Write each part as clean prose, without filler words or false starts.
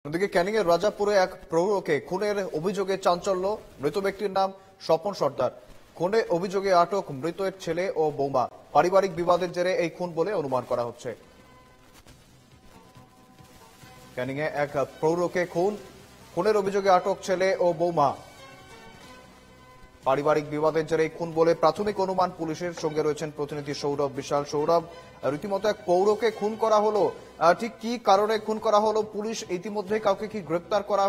অন্যদিকে ক্যানিং এর রাজাপুরে এক প্রৌঢ়কে খুনের অভিযোগে চাঞ্চল্য। মৃত ব্যক্তির নাম স্বপন সর্দার। খুনের অভিযোগে আটক মৃতের ছেলে ও বৌমা। পারিবারিক বিবাদের জেরে এই খুন বলে অনুমান করা হচ্ছে। ক্যানিং এ এক প্রৌঢ়কে খুনের অভিযোগে আটক ছেলে ও বৌমা। পারিবারিক বিবাদের জেরে এই খুন বলে প্রাথমিক অনুমান পুলিশের। সঙ্গে রয়েছেন প্রতিনিধি সৌরভ বিশাল। সৌরভ, রীতিমতো এক পৌরকে খুন করা হলো, ঠিক কি কারণে খুন করা হলো? পুলিশ ইতিমধ্যে কাউকে কি গ্রেপ্তার করা,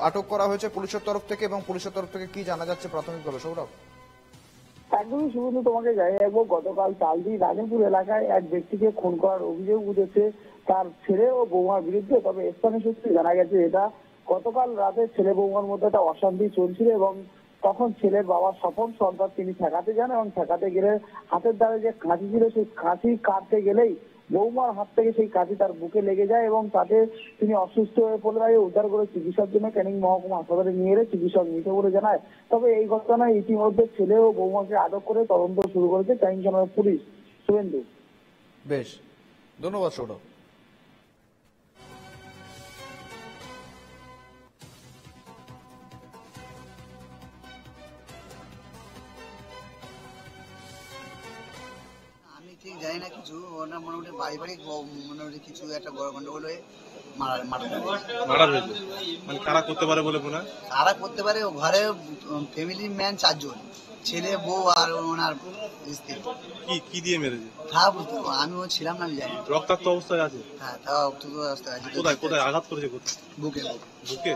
আটক করা হয়েছে পুলিশের তরফ থেকে, এবং পুলিশের তরফ থেকে কি জানা যাচ্ছে প্রাথমিকভাবে? সৌরভ, একদমই শুধু তোমাকে জানিয়ে রাখবো, গতকাল তালদি রাজনপুর এলাকায় এক ব্যক্তিকে খুন করার অভিযোগ উঠেছে তার ছেলে ও বৌমার বিরুদ্ধে। তবে স্থানীয় সূত্রে জানা গেছে এটা গতকাল রাতে ছেলে বৌমার মধ্যে একটা অশান্তি চলছিল এবং তখন ছেলের বাবা স্বপন সর্দার তিনি ঠেকাতে যান এবং ঠেকাতে গেলে হাতের দ্বারা যে কাঁচি ছিল সেই কাঁচি কাটতে গেলেই বৌমার হাত থেকে সেই কাঁচি তার বুকে লেগে যায় এবং তাতে তিনি অসুস্থ হয়ে পড়ে। তাকে উদ্ধার করে চিকিৎসার জন্য ক্যানিং মহকুমা হাসপাতালে নিয়ে এলে চিকিৎসক মৃত বলে জানায়। তবে এই ঘটনায় ইতিমধ্যে ছেলে ও বৌমাকে আটক করে তদন্ত শুরু করেছে ক্যানিং থানার পুলিশ। শুভেন্দু, বেশ, ধন্যবাদ সৌরভ। আমি ঠিক জানি না কিছু, ওনার মোটামুটি পারিবারিক মোটামুটি কিছু একটা বড় গন্ডগোল হয়ে মারা হয়েছে। মানে কারা করতে পারে বলে মনে হয়? কারা করতে পারে? ঘরে ফ্যামিলি ম্যান 4 জন, ছেলে বউ আর ওনার স্ত্রী। কি দিয়ে মেরেছে তা বুঝতে পারবো, আমিও ছিলাম না, আমি জানি না। রক্তাক্ত অবস্থায় আছে? হ্যাঁ, তাও অবস্থা আছে। কোথায় আঘাত করেছে? বুকে। বুকে?